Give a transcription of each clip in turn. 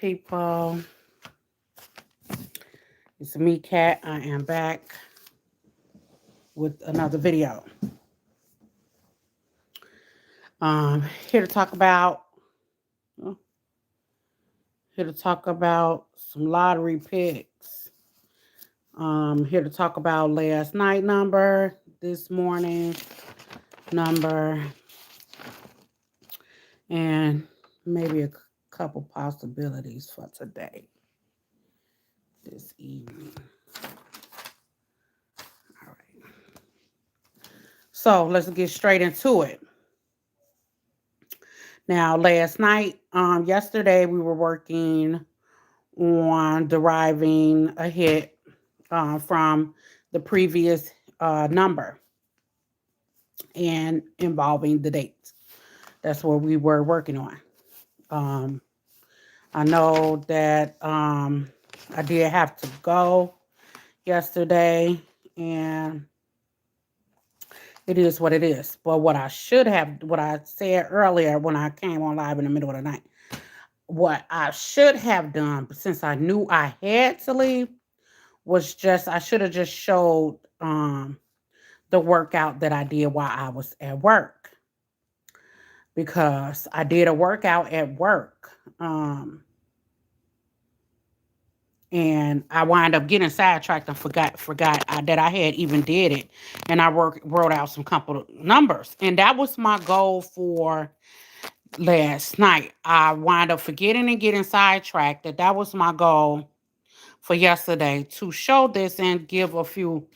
people? It's me, Kat. I am back with another video. Here to talk about some lottery picks. Here to talk about last night number, this morning number, and maybe a couple possibilities for today, this evening. All right. So let's get straight into it. Now, last night, yesterday, we were working on deriving a hit from the previous number and involving the dates. That's what we were working on. I know that I did have to go yesterday, and it is what it is. But what I said earlier when I came on live in the middle of the night, what I should have done, since I knew I had to leave, was I should have just showed the workout that I did while I was at work. Because I did a workout at work. And I wind up getting sidetracked and forgot that I had even did it. And I wrote out some couple of numbers. And that was my goal for last night. I wind up forgetting and getting sidetracked. That was my goal for yesterday, to show this and give a few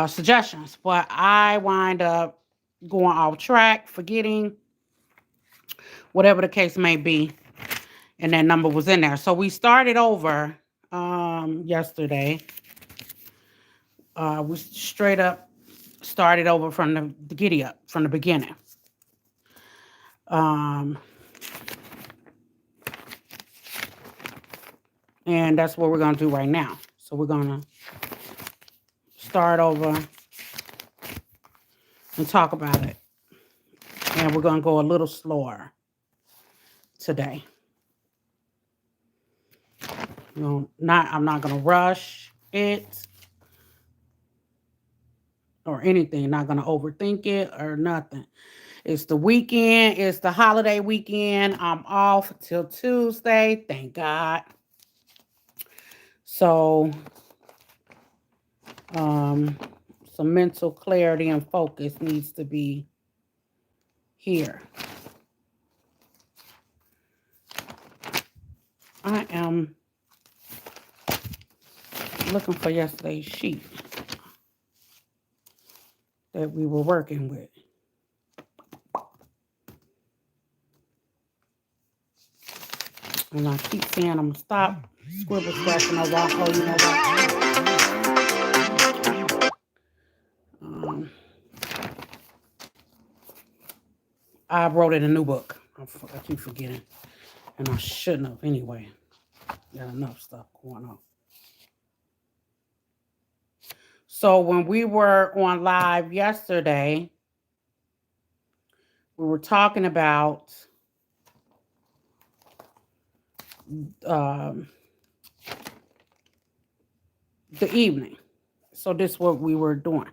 suggestions. But I wind up going off track, forgetting, whatever the case may be. And that number was in there. So we started over yesterday. We straight up started over from the giddy up, from the beginning. And that's what we're going to do right now. So we're going to start over and talk about it. And we're going to go a little slower today. I'm not going to rush it or anything. Not going to overthink it or nothing. It's the weekend. It's the holiday weekend. I'm off till Tuesday. Thank God. So, some mental clarity and focus needs to be here. I am looking for yesterday's sheet that we were working with. And I keep saying I'm going to stop scribble scratching over. Oh, you know what? I wrote in a new book. I keep forgetting. And I shouldn't have anyway. Got enough stuff going on. So when we were on live yesterday, we were talking about the evening. So this is what we were doing.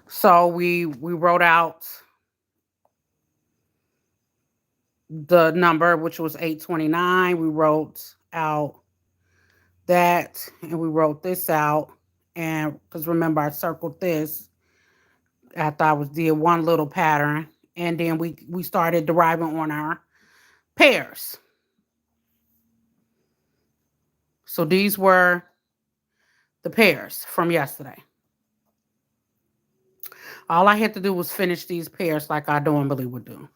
So we wrote out the number, which was 829. We wrote out that, and we wrote this out. And because remember, I circled this after I did one little pattern, and then we started deriving on our pairs. So these were the pairs from yesterday. All I had to do was finish these pairs like I normally would do.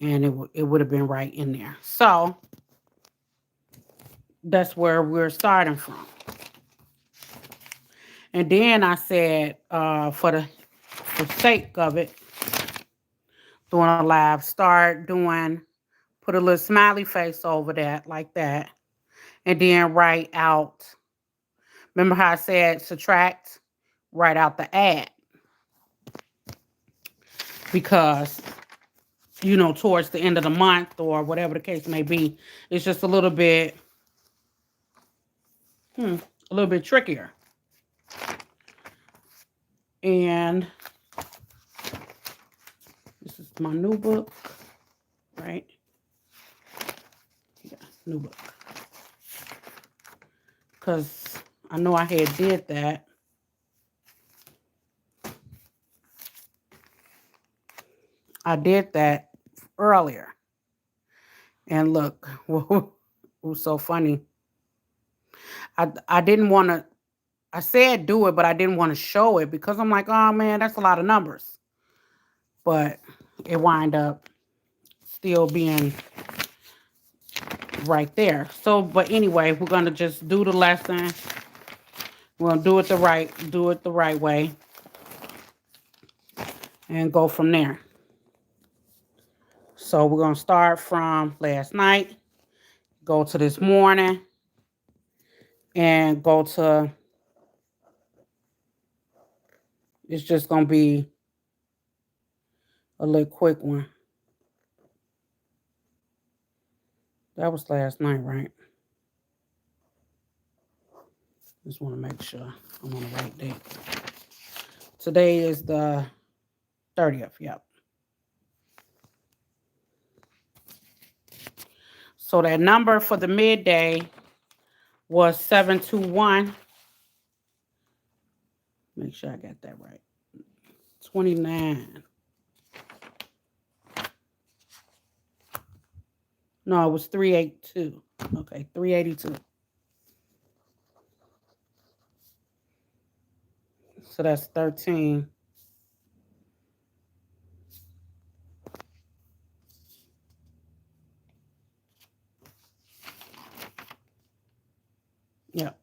And it would have been right in there. So that's where we're starting from. And then I said, for the sake of it, doing a live, put a little smiley face over that, like that. And then write out, remember how I said subtract? Write out the add. Because towards the end of the month or whatever the case may be. It's just a little bit trickier. And this is my new book, right? Yeah, new book. Because I know I had did that. I did that earlier. And look, it was so funny. I didn't want to, I said do it, but I didn't want to show it because I'm like, oh man, that's a lot of numbers. But it wind up still being right there. So, but anyway, we're going to just do the lesson. We're going to do it the right way and go from there. So we're going to start from last night, go to this morning, and go to, it's just going to be a little quick one. That was last night, right? Just want to make sure I'm on the right date. Today is the 30th, yep. So that number for the midday was 721. Make sure I got that right. 29. No, it was 382. Okay, 382. So that's 13. Yep.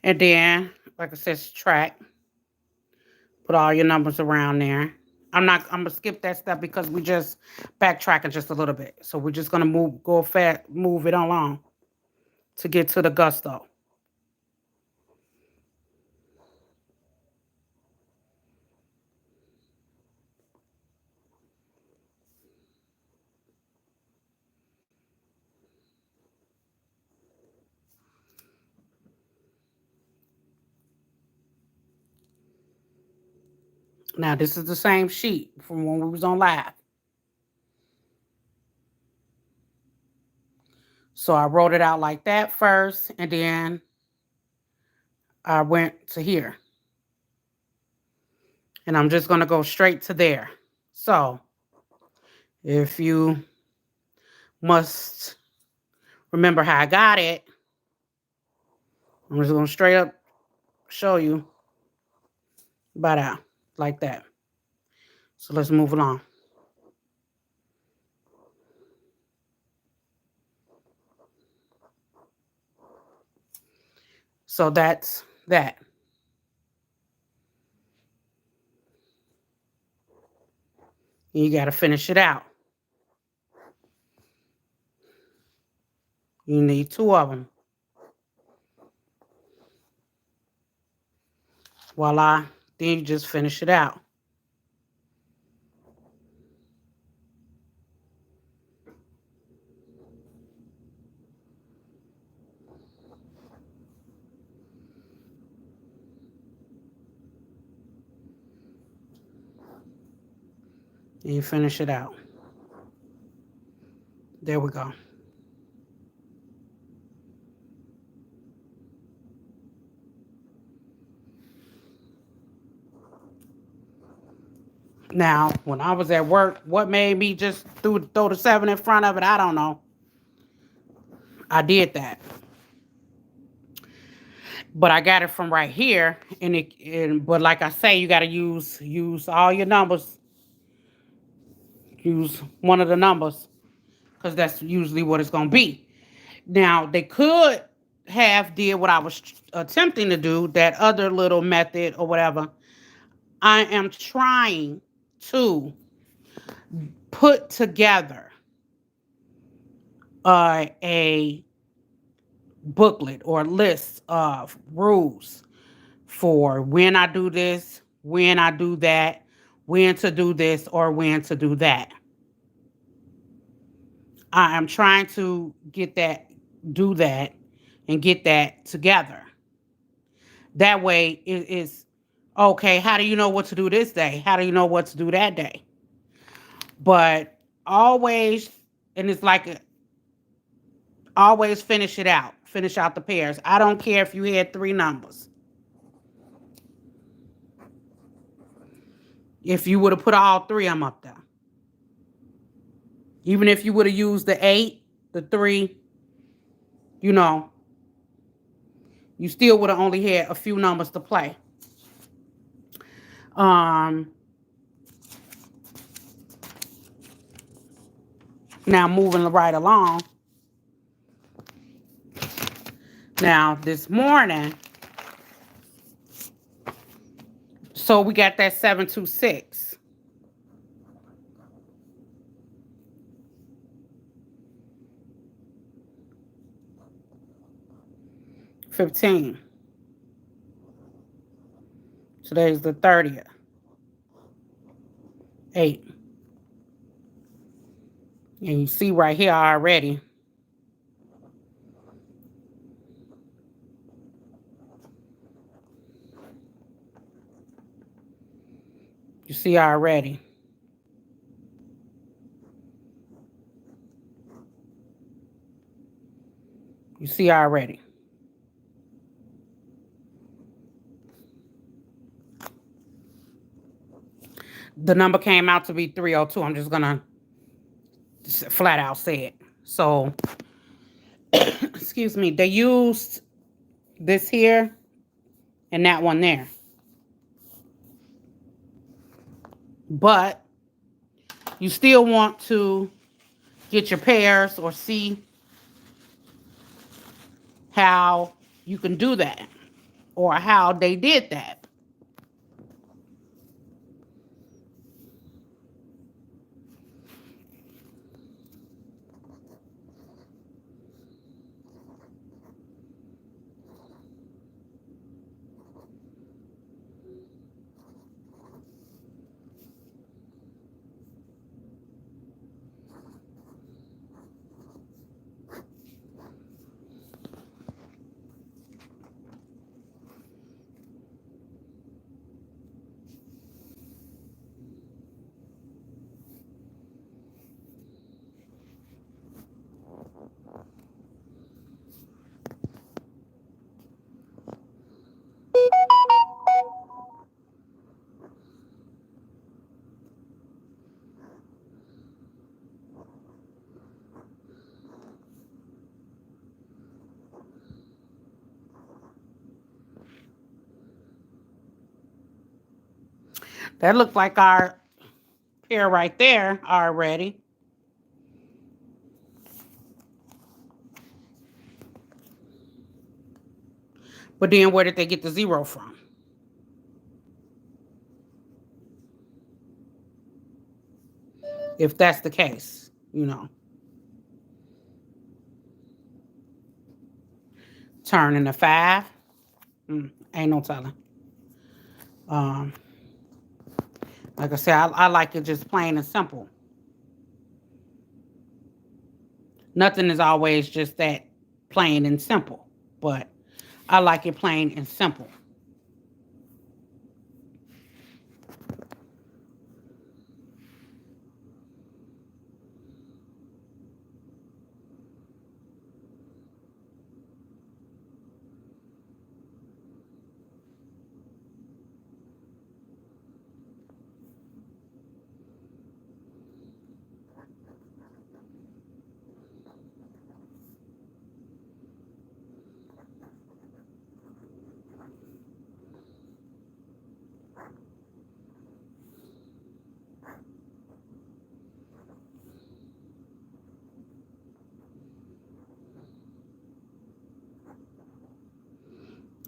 And then, like I said, subtract. Put all your numbers around there. I'm gonna skip that step because we just backtracking just a little bit. So we're just gonna move it along to get to the gusto. Now this is the same sheet from when we was on live. So I wrote it out like that first, and then I went to here. And I'm just going to go straight to there. So if you must remember how I got it, I'm just going to straight up show you about out like that. So let's move along. So that's that. You got to finish it out. You need 2 of them. Voila. Then you just finish it out. And you finish it out. There we go. Now, when I was at work, what made me just throw the 7 in front of it? I don't know. I did that. But I got it from right here. But like I say, you got to use all your numbers. Use one of the numbers because that's usually what it's going to be. Now, they could have did what I was attempting to do, that other little method or whatever. I am trying to put together a booklet or list of rules for when I do this, when I do that, when to do this or when to do that. I am trying to do that, and get that together. That way it is okay. How do you know what to do this day? How do you know what to do that day? But always, and it's like always finish it out. Finish out the pairs. I don't care if you had three numbers. If you would have put all three of them up there. Even if you would have used the 8, the 3, you know, you still would have only had a few numbers to play. Um, Now moving right along. Now this morning, so we got that 726. $15. Today's the 30th. 8. And you see right here already. You see already. You see already. The number came out to be 302. I'm just going to flat out say it. So, excuse me, they used this here and that one there. But you still want to get your pairs or see how you can do that or how they did that. That looked like our pair right there already. But then where did they get the 0 from? If that's the case, you know. Turning to 5. Ain't no telling. Um, like I said, I like it just plain and simple. Nothing is always just that plain and simple, but I like it plain and simple.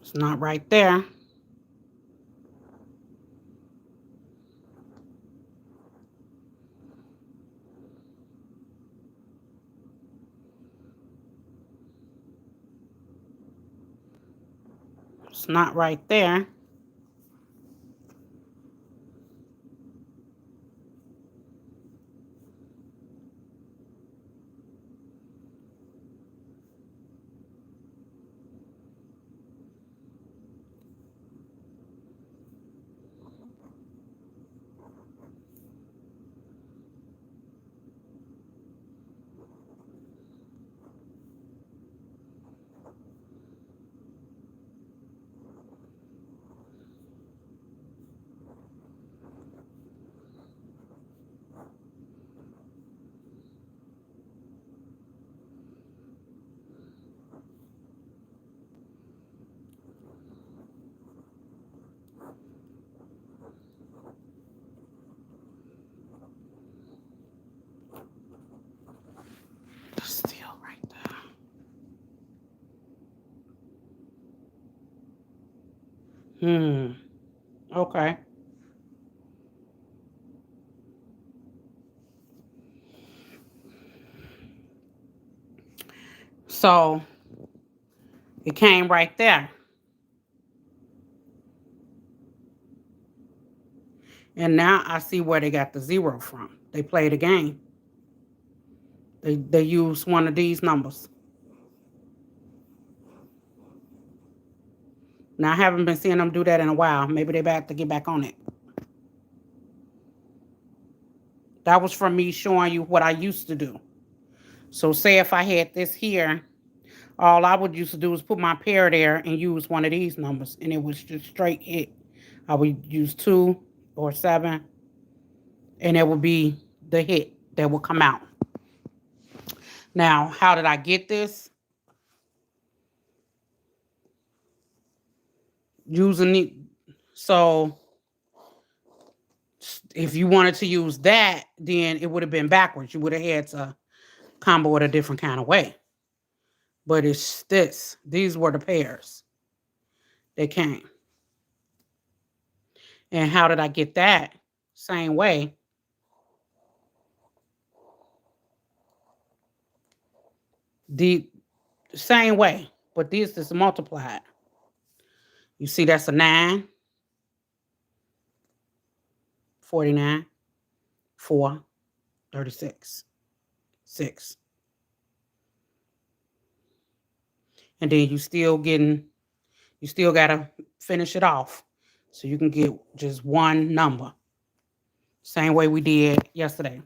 It's not right there. it's not right there. It's still right there. Okay. So it came right there. And now I see where they got the 0 from. They played a game. They used one of these numbers. Now I haven't been seeing them do that in a while. Maybe they about to get back on it. That was from me showing you what I used to do. So say if I had this here, all I would used to do is put my pair there and use one of these numbers, and it was just straight hit. I would use 2 or 7, and it would be the hit that would come out. Now, how did I get this? Using it. So if you wanted to use that, then it would have been backwards. You would have had to combo it a different kind of way. But it's this. These were the pairs that came. And how did I get that? Same way. The same way. But this is multiplied. You see that's a 9, 49, 4, 36, 6. And then you still gotta finish it off. So you can get just one number. Same way we did yesterday.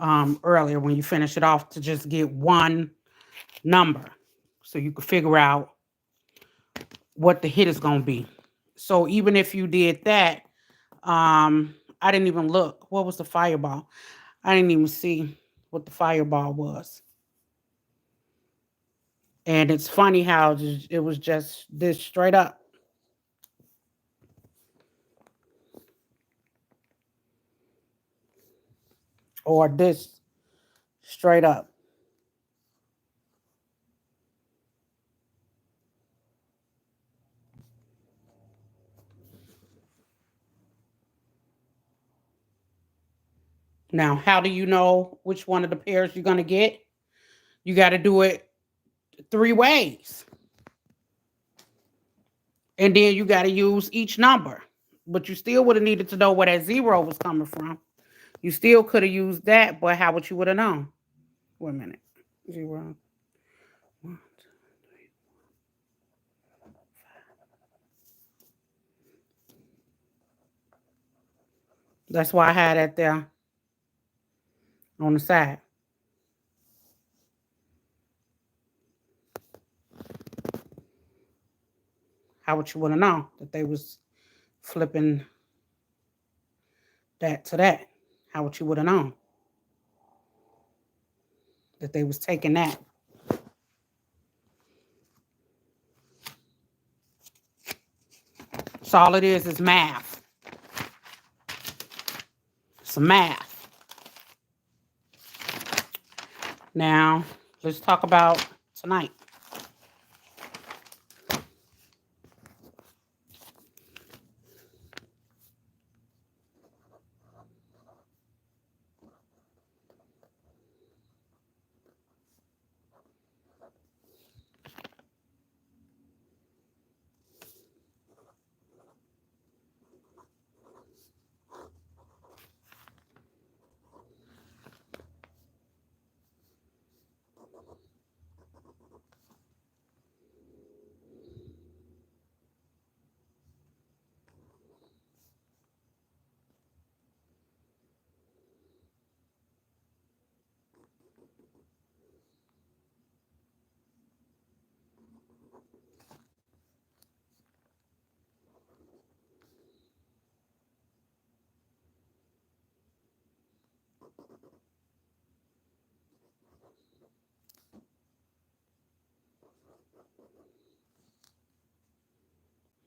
Earlier when you finish it off to just get one number. So you can figure out what the hit is gonna be. So even if you did that, I didn't even look. What was the fireball? I didn't even see what the fireball was. And it's funny how it was just this straight up. Or this straight up. Now, how do you know which one of the pairs you're going to get? You got to do it 3 ways. And then you got to use each number. But you still would have needed to know where that 0 was coming from. You still could have used that, but how would you would have known? Wait a minute. 0. 1, 2, 3, 4, 5. That's why I had that there on the side. How would you would have known that they was flipping that to that? How would you would have known that they was taking that? So all it is math. Some math. Now, let's talk about tonight.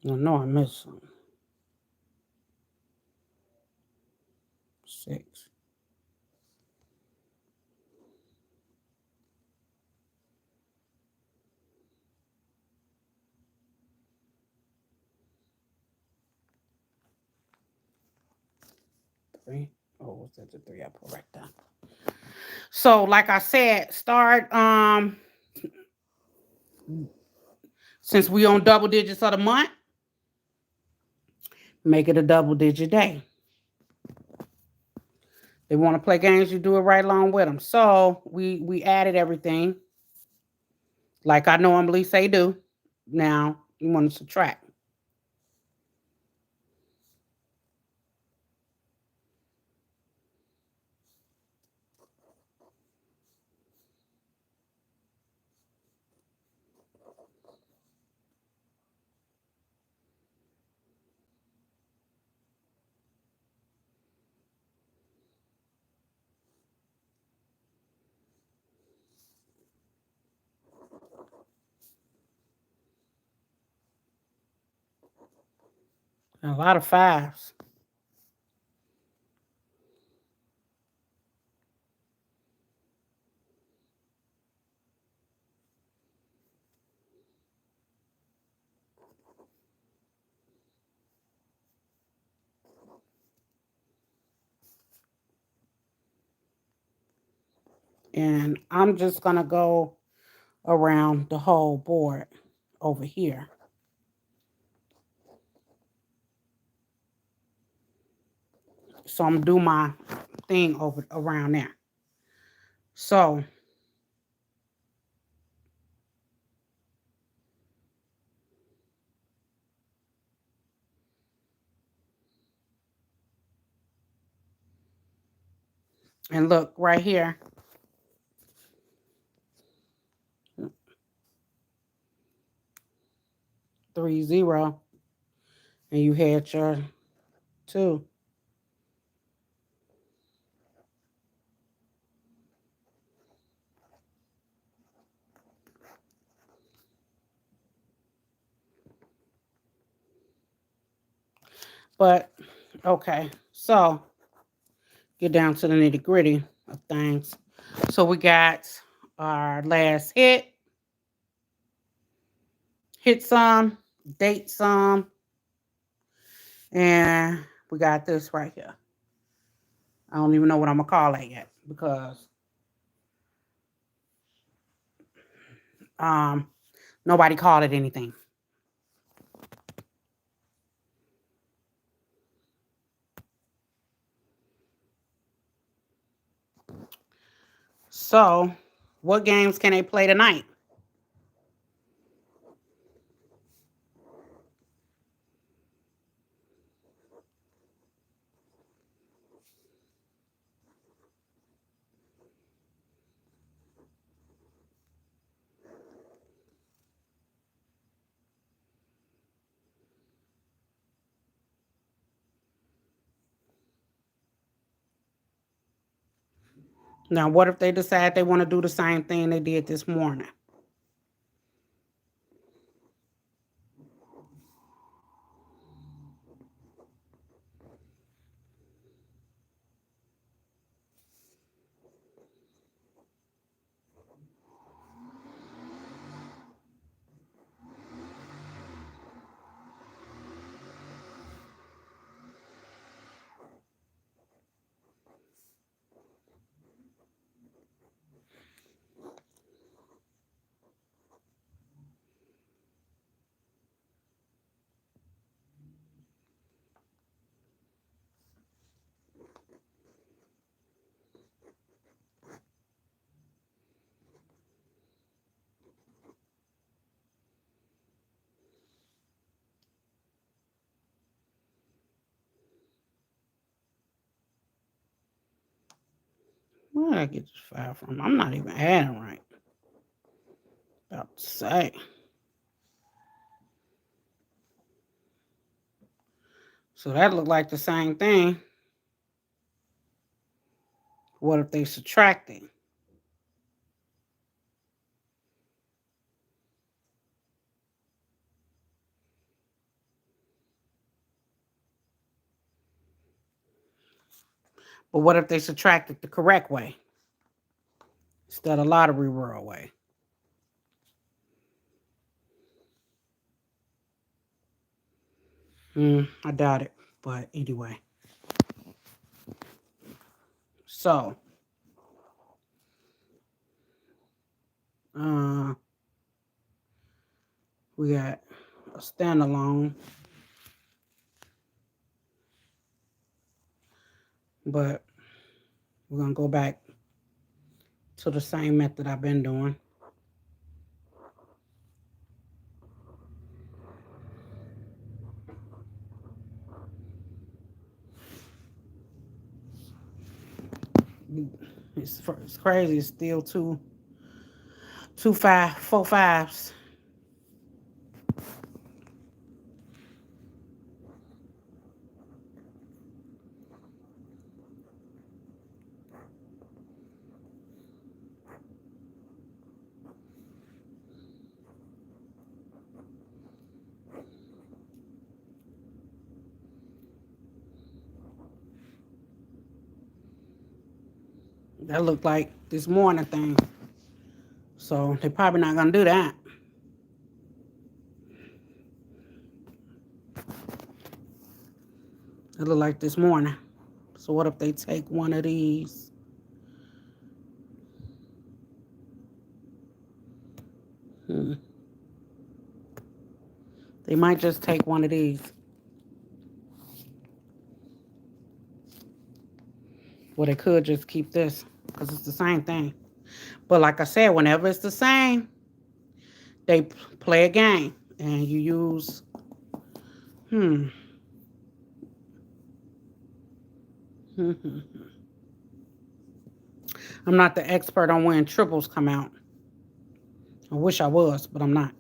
I know I missed some. 6. Three. Oh, what's that? The 3 I put right there. So, like I said, start since we on double digits of the month, make it a double digit day. They want to play games, you do it right along with them. So we added everything like I normally say do. Now you want to subtract. A lot of 5s. And I'm just going to go around the whole board over here. So I'm going to do my thing over around there. So and look right here. 3 0. And you had your 2. But okay, so get down to the nitty gritty of things. So we got our last hit some, date some, and we got this right here. I don't even know what I'm gonna call that yet because nobody called it anything. So, what games can they play tonight? Now, what if they decide they want to do the same thing they did this morning? Where did I get this file from? I'm not even adding right. About to say. So that looked like the same thing. What if they subtracting? But what if they subtracted the correct way instead of lottery world way? I doubt it. But anyway. So, we got a standalone. But we're going to go back to the same method I've been doing. It's crazy. It's still four fives. That looked like this morning thing. So they're probably not going to do that. It looked like this morning. So what if they take one of these? They might just take one of these. Well, they could just keep this because it's the same thing. But like I said, whenever it's the same, they play a game. And you use... I'm not the expert on when triples come out. I wish I was, but I'm not.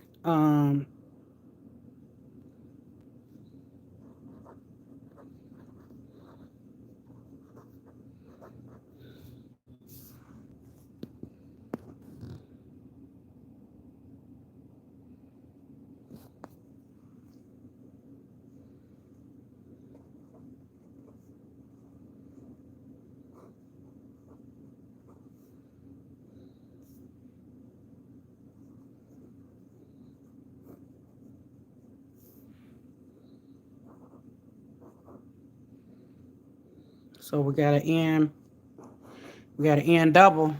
So we got an end double.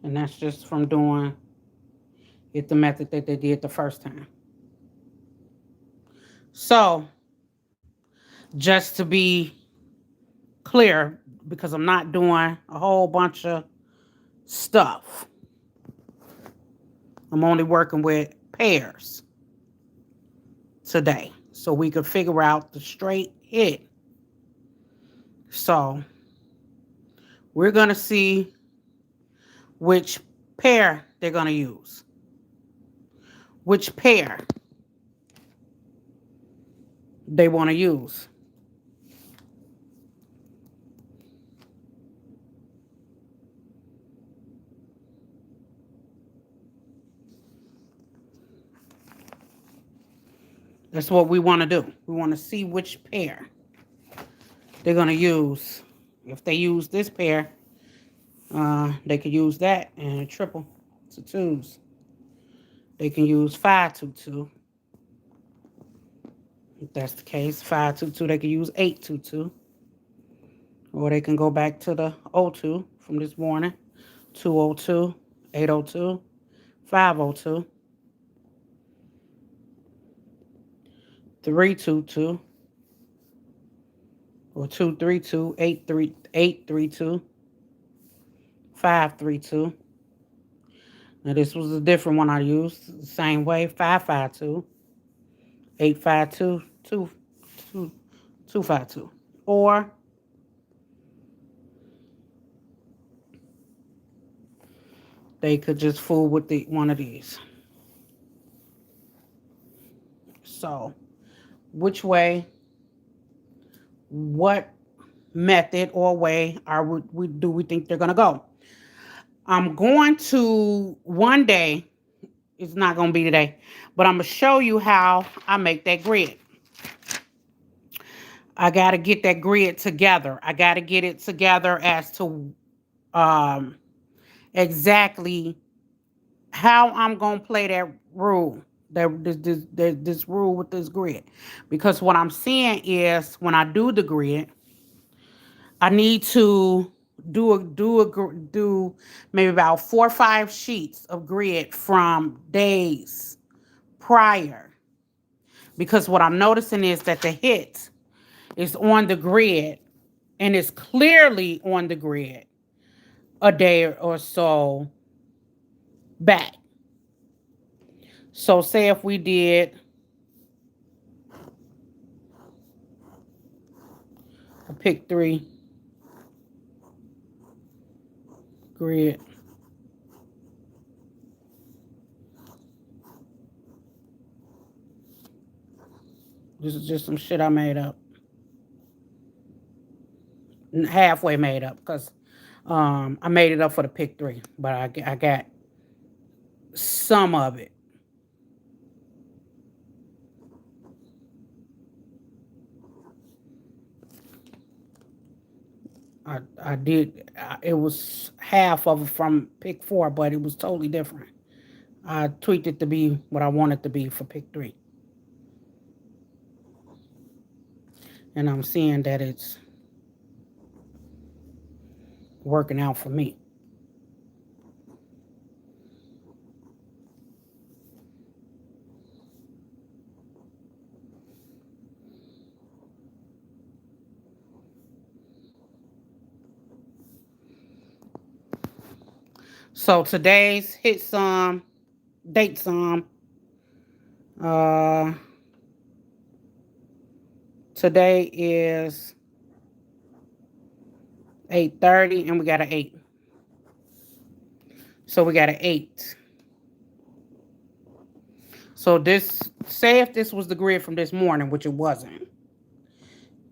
And that's just from doing it the method that they did the first time. So, just to be clear, because I'm not doing a whole bunch of stuff, I'm only working with pairs today. So we could figure out the straight hit. So, we're going to see which pair they're going to use. Which pair they want to use. That's what we want to do. We want to see which pair they're going to use. If they use this pair, they could use that and triple to twos. They can use 5-2-2. If that's the case, 5-2-2, they can use 8-2-2. Or they can go back to the 0-2 from this morning. 2-0-2, 8-0-2, 5-0-2, 3-2-2, or 2-3-2, 8-3-2, 5-3-2. Now this was a different one I used. The same way, 5-5-2, 8-5-2, 2-5-2. Or they could just fool with one of these. So, which way, what method or way do we think they're going to go? I'm going to, one day, it's not going to be today, but I'm going to show you how I make that grid. I got to get that grid together. I got to get it together as to um, exactly how I'm gonna play that rule, this rule with this grid, because what I'm seeing is when I do the grid, I need to do maybe about 4 or 5 sheets of grid from days prior, because what I'm noticing is that the hit is on the grid and it's clearly on the grid a day or so back. So say if we did a pick three grid. This is just some shit I made up. Halfway made up because I made it up for the pick three, but I got some of it. I did. It was half of it from pick four, but it was totally different. I tweaked it to be what I wanted to be for pick three, and I'm seeing that it's working out for me. So today's hit sum, date sum. Uh, Today is 8:30, and we got an 8. So we got an 8. So this, say if this was the grid from this morning, which it wasn't.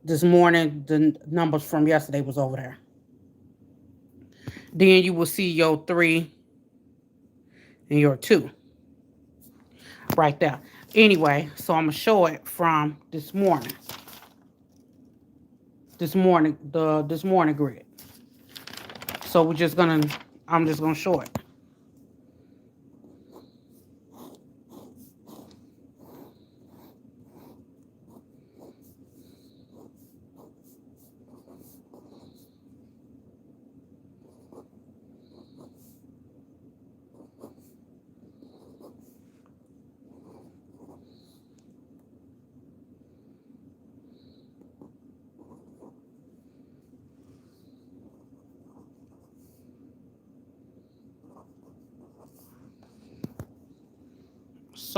This morning, the numbers from yesterday was over there. Then you will see your 3 and your 2 right there. Anyway, so I'm gonna show it from this morning. This morning grid. So I'm just gonna show it.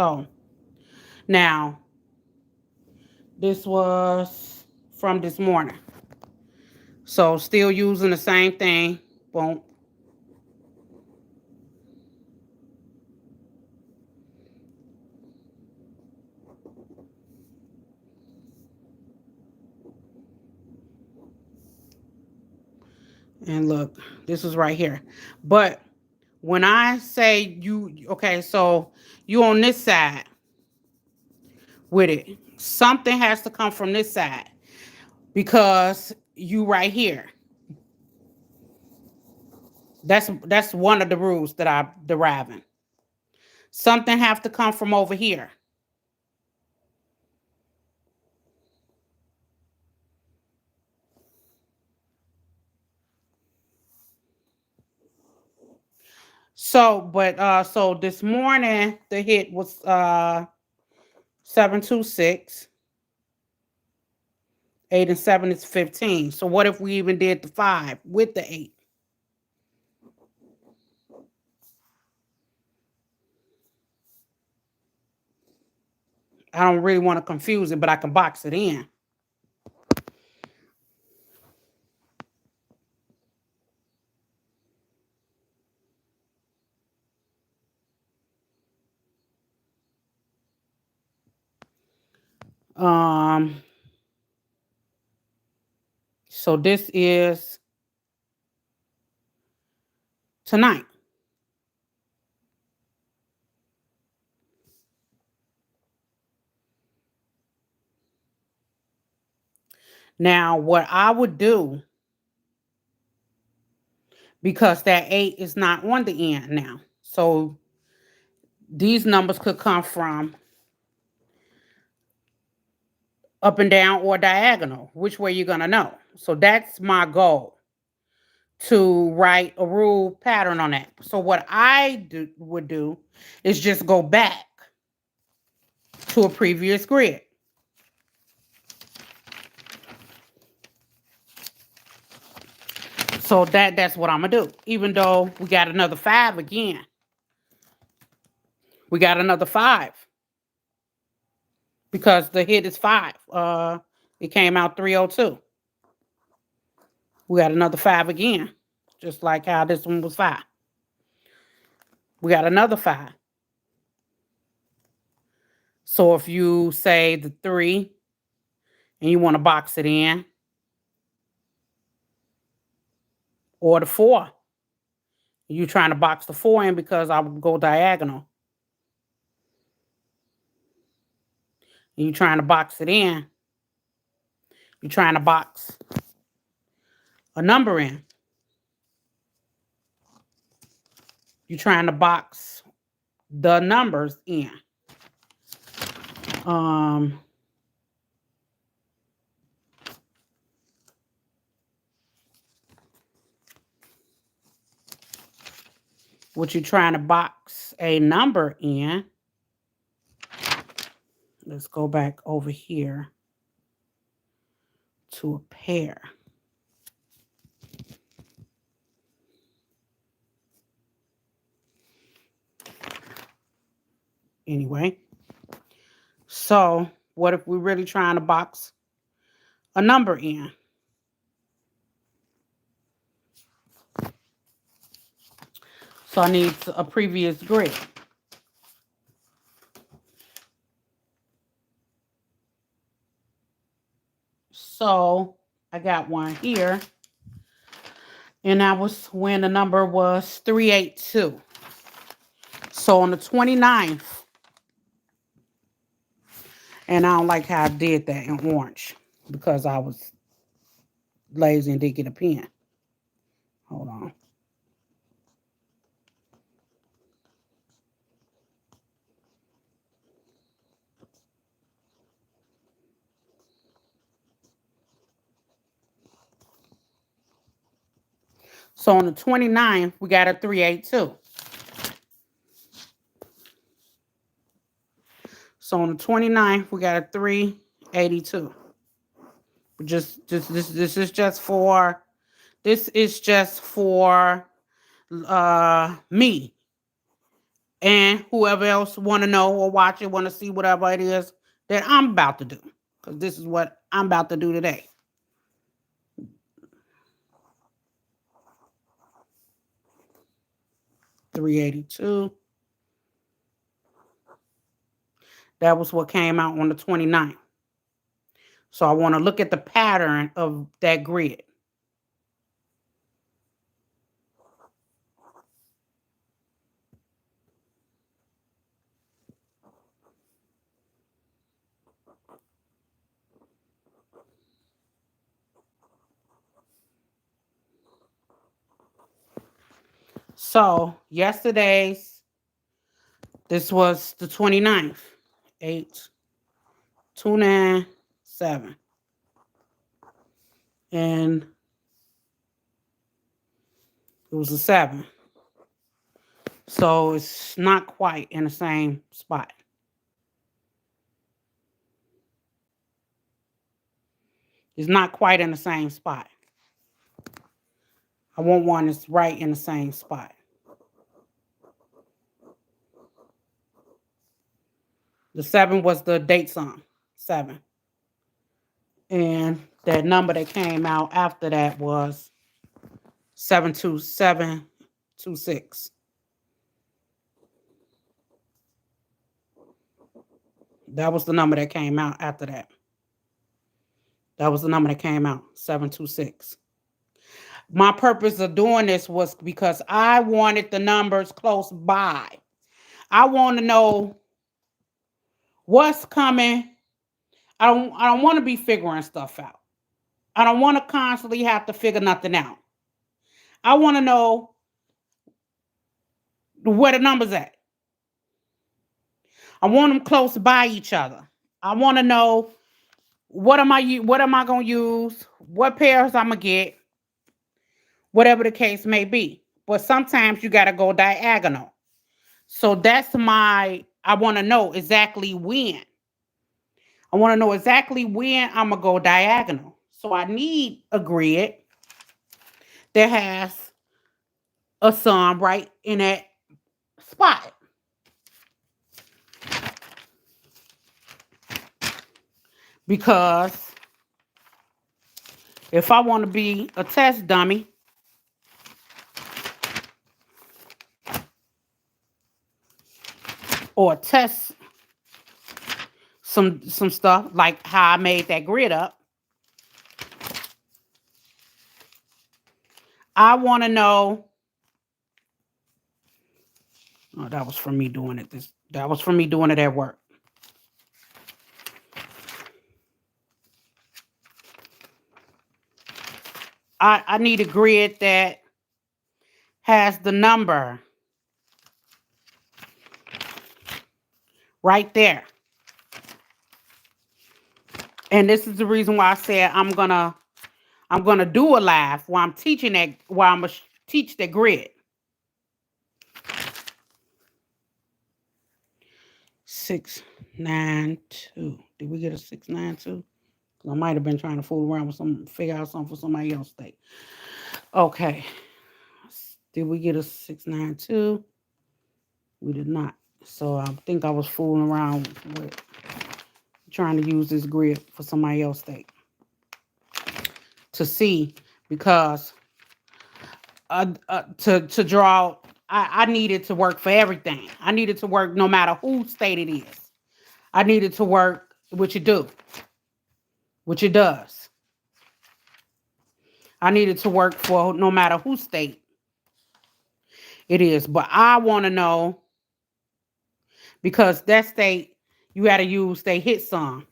So now this was from this morning. So still using the same thing. Boom. And look, this is right here. But when I say okay, so you on this side with it. Something has to come from this side because you right here. That's one of the rules that I'm deriving. Something have to come from over here. So this morning the hit was 726. 8 and 7 is 15. So what if we even did the 5 with the 8? I don't really want to confuse it, but I can box it in. Um, so this is tonight. Now, what I would do, because that 8 is not on the end now. So these numbers could come from up and down or diagonal. Which way you're going to know. So that's my goal, to write a rule pattern on that. So what would do is just go back to a previous grid. So that's what I'm going to do. Even though we got another 5 again. We got another 5. Because the hit is 5. It came out 302. We got another 5 again. Just like how this one was 5. We got another 5. So if you say the 3 and you want to box it in, or the 4, you trying to box the 4 in, because I would go diagonal. And you trying to box it in. You're trying to box a number in. You're trying to box the numbers in. What you're trying to box a number in. Let's go back over here to a pair. Anyway, so what if we're really trying to box a number in? So I need a previous grid. So I got one here. And that was when the number was 382. So on the 29th, and I don't like how I did that in orange, because I was lazy and didn't get a pen. Hold on. So on the 29th, we got a 382. So on the 29th, we got a 382. This is just for me and whoever else want to know or watch it, want to see whatever it is that I'm about to do, because this is what I'm about to do today. $382. That was what came out on the 29th. So I want to look at the pattern of that grid. So yesterday's, this was the 29th. 8, 2, 9, 7. And it was a 7. So it's not quite in the same spot. It's not quite in the same spot. I want one that's right in the same spot. The 7 was the date song. 7. And that number that came out after that was 72726. That was the number that came out after that. That was the number that came out, 726. My purpose of doing this was because I wanted the numbers close by. I want to know what's coming. I don't want to be figuring stuff out. I don't want to constantly have to figure nothing out. I want to know where the numbers at. I want them close by each other. I want to know what am I going to use, what pairs I'm going to get, whatever the case may be. But sometimes you got to go diagonal. So that's I want to know exactly when. I want to know exactly when I'm going to go diagonal. So I need a grid that has a sum right in that spot. Because if I want to be a test dummy, or test some stuff like how I made that grid up, I want to know. Oh, that was from me doing it. That was from me doing it at work. I need a grid that has the number right there. And this is the reason why I said I'm gonna do a live while I'm teaching that, while I'm gonna teach the grid. 692. Did we get a 692? I might have been trying to fool around with figure out something for somebody else. Okay. Did we get a 692? We did not. So I think I was fooling around with trying to use this grid for somebody else to see, because to draw, I needed to work for everything. I needed to work no matter whose state it is. I needed to work, which it does. I needed to work for no matter whose state it is. But I want to know, because that state, you got to use they hit song.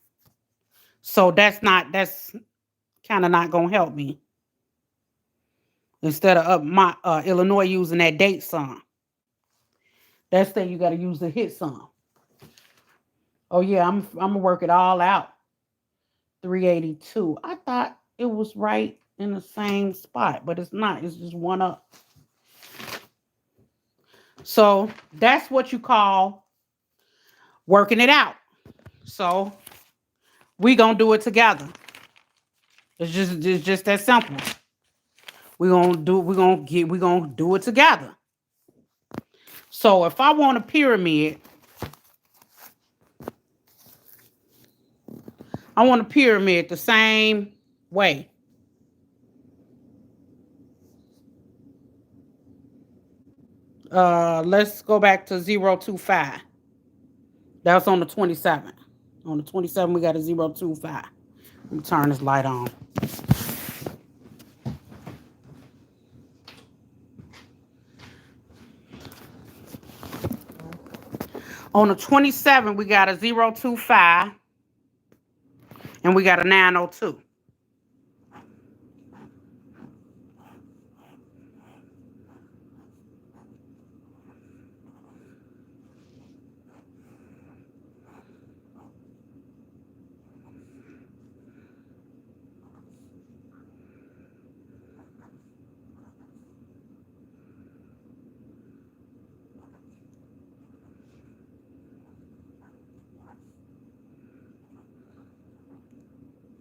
So that's kind of not going to help me. Instead of my Illinois using that date song. That state, you got to use the hit song. Oh yeah, I'm going to work it all out. 382. I thought it was right in the same spot, but it's not. It's just one up. So that's what you call working it out. So we gonna do it together. It's just that simple. We're gonna do it together. So if I want a pyramid, I want a pyramid the same way. Let's go back to 025. That's on the 27th. On the 27th, we got a 025. Let me turn this light on. On the 27th, we got a 025. And we got a 902.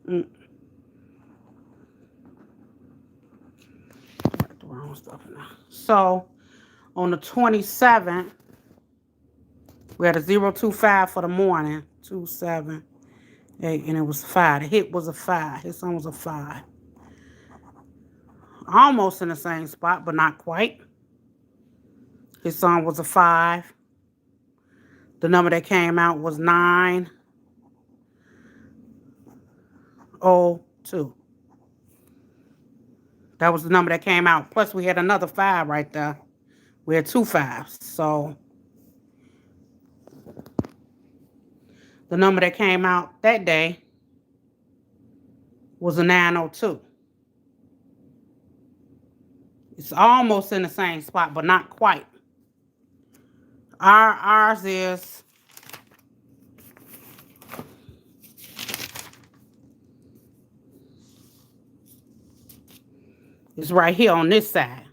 The wrong stuff now. So on the 27th, we had a 025 for the morning. 278, and it was 5. The hit was a 5. His son was a 5. Almost in the same spot, but not quite. His son was a 5. The number that came out was 902. That was the number that came out. Plus, we had another 5 right there. We had 2 5s. So the number that came out that day was a 902. It's almost in the same spot, but not quite. Ours is it's right here on this side.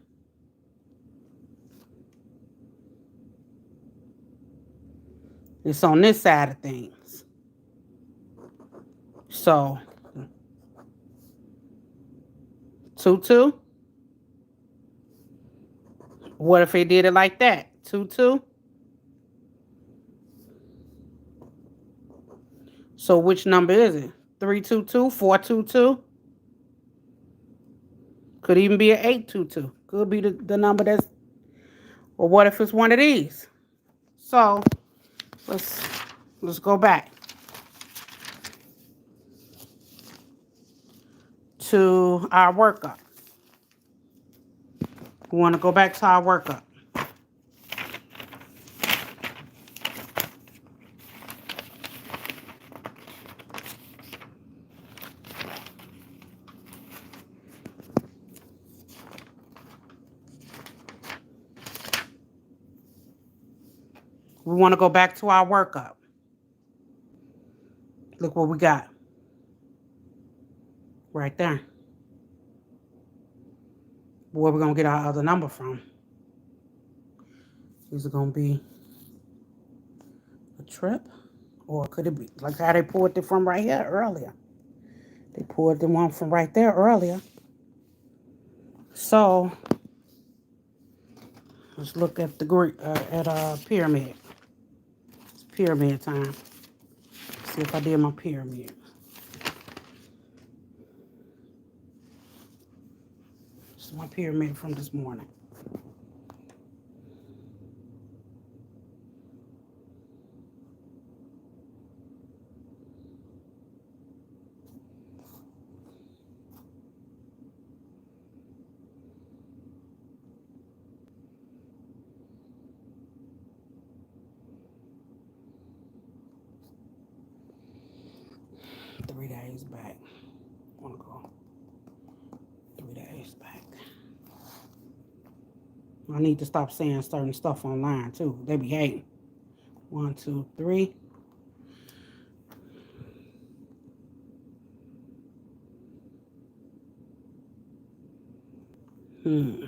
It's on this side of things. So 2-2. What if it did it like that? 2-2. So which number is it? 3-2-2, 4-2-2. Could even be an 8-2-2. Could be the number that's. Or what if it's one of these? So let's go back to our workup. We want to go back to our workup. We want to go back to our workup. Look what we got. Right there. Where we're going to get our other number from. Is it going to be a trip? Or could it be like how they pulled it from right here earlier? They pulled the one from right there earlier. So let's look at the pyramid. It's pyramid time. See if I did my pyramid. This is my pyramid from this morning. Back. I want to go 3 days back. I need to stop saying certain stuff online too. They be hating. 1, 2, 3. Hmm.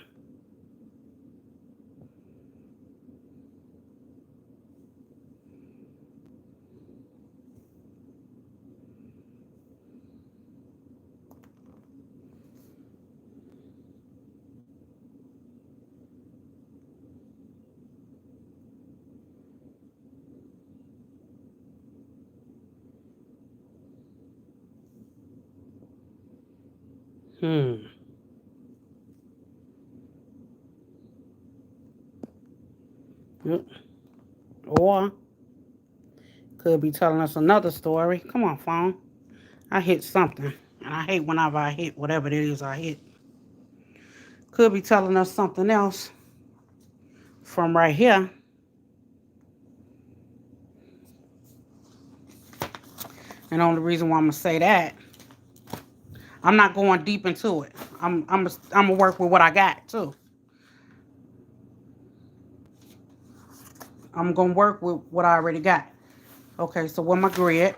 Yep. Or could be telling us another story. Come on, phone. I hit something. And I hate whenever I hit whatever it is I hit. Could be telling us something else from right here. And the only reason why I'm going to say that, I'm not going deep into it. I'm going to work with what I got, too. I'm going to work with what I already got. Okay, so with my grid.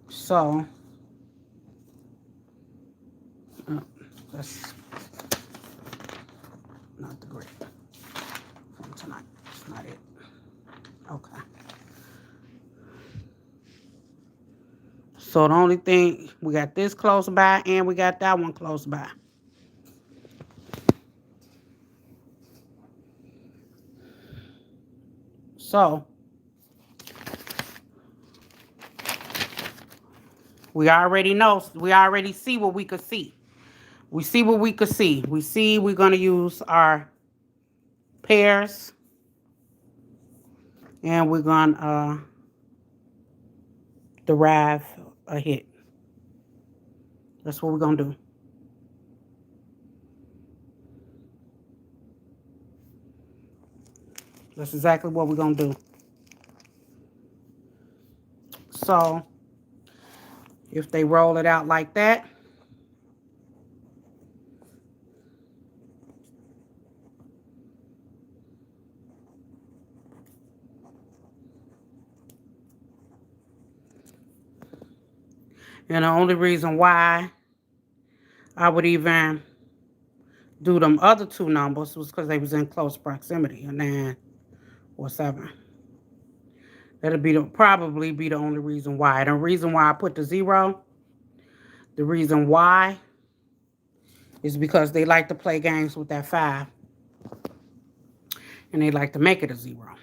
So, that's not the grid from tonight. That's not it. Okay. So the only thing, we got this close by and we got that one close by. So we already know, we already see what we could see. We see what we could see. We see we're going to use our pairs. And we're going to derive a hit. That's what we're going to do. That's exactly what we're going to do. So if they roll it out like that, and the only reason why I would even do them other two numbers was because they was in close proximity, a 9 or 7. That'll be probably be the only reason why. The reason why I put the 0, the reason why is because they like to play games with that 5, and they like to make it a 0.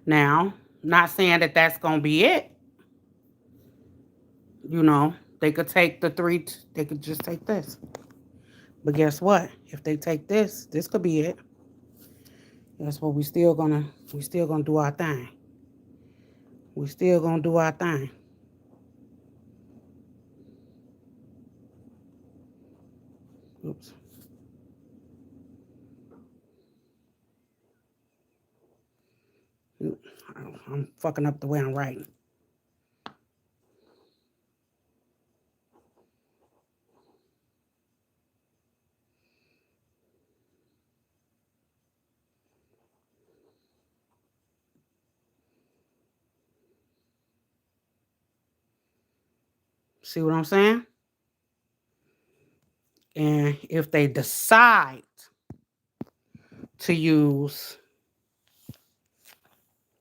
Now, not saying that that's going to be it. You know, they could take the 3, they could just take this. But guess what? If they take this, this could be it. That's what we still gonna do our thing. We still gonna do our thing. Oops. I'm fucking up the way I'm writing. See what I'm saying? And if they decide to use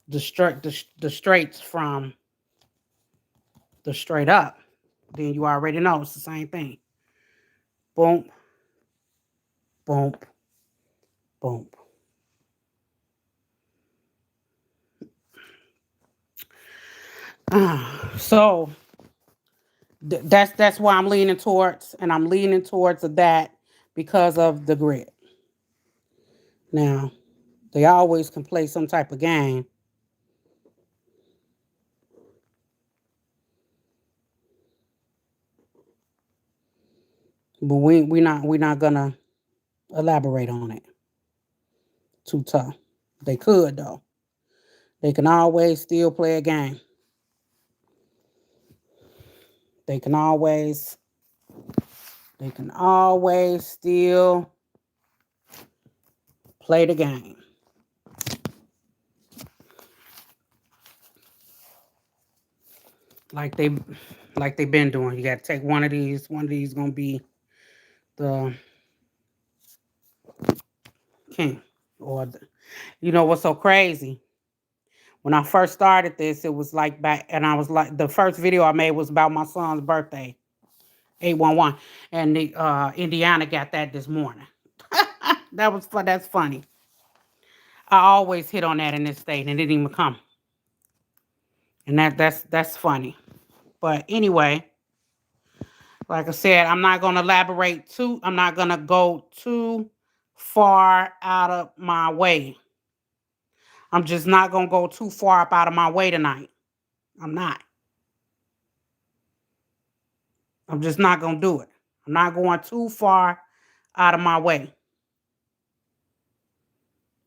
the straights from the straight up, then you already know it's the same thing. Boom, boom, boom. So that's why I'm leaning towards, and I'm leaning towards that because of the grid. Now, they always can play some type of game. But we're not gonna elaborate on it too tough. They could though. They can always still play a game. They can always still play the game. Like they've been doing. You gotta take one of these. One of these gonna be the king. Or you know what's so crazy? When I first started this, it was like back, and I was like, the first video I made was about my son's birthday, 811, and the Indiana got that this morning. That was fun. That's funny. I always hit on that in this state, and it didn't even come. And that's funny. But anyway, like I said, I'm not gonna elaborate too. I'm not gonna go too far out of my way. I'm just not gonna go too far up out of my way tonight. I'm not. I'm just not gonna do it. I'm not going too far out of my way.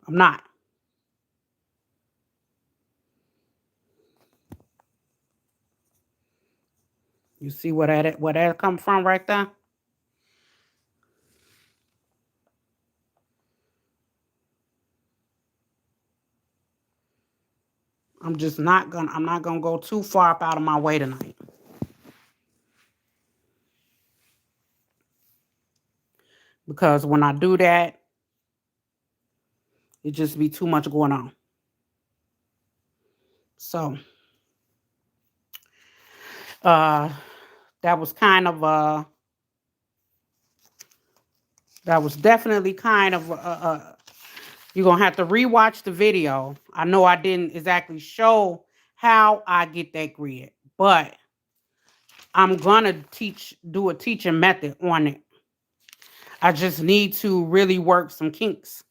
I'm not. You see where that come from right there? I'm not gonna go too far up out of my way tonight. Because when I do that, it just be too much going on. So that was kind of that was definitely kind of you're gonna have to rewatch the video. I know I didn't exactly show how I get that grid, but I'm gonna do a teaching method on it. I just need to really work some kinks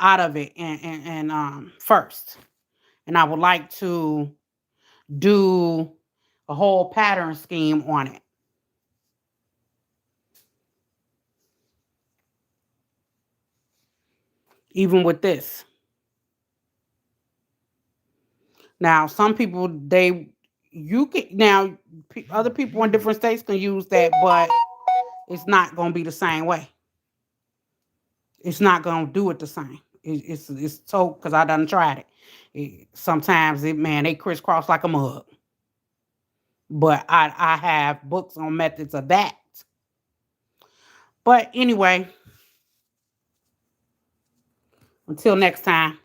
out of it and first. And I would like to do a whole pattern scheme on it. Even with this. Now, some people you can now other people in different states can use that, but it's not gonna be the same way. It's not gonna do it the same. It's so because I done tried it. Sometimes man they crisscross like a mug. But I have books on methods of that. But anyway, until next time.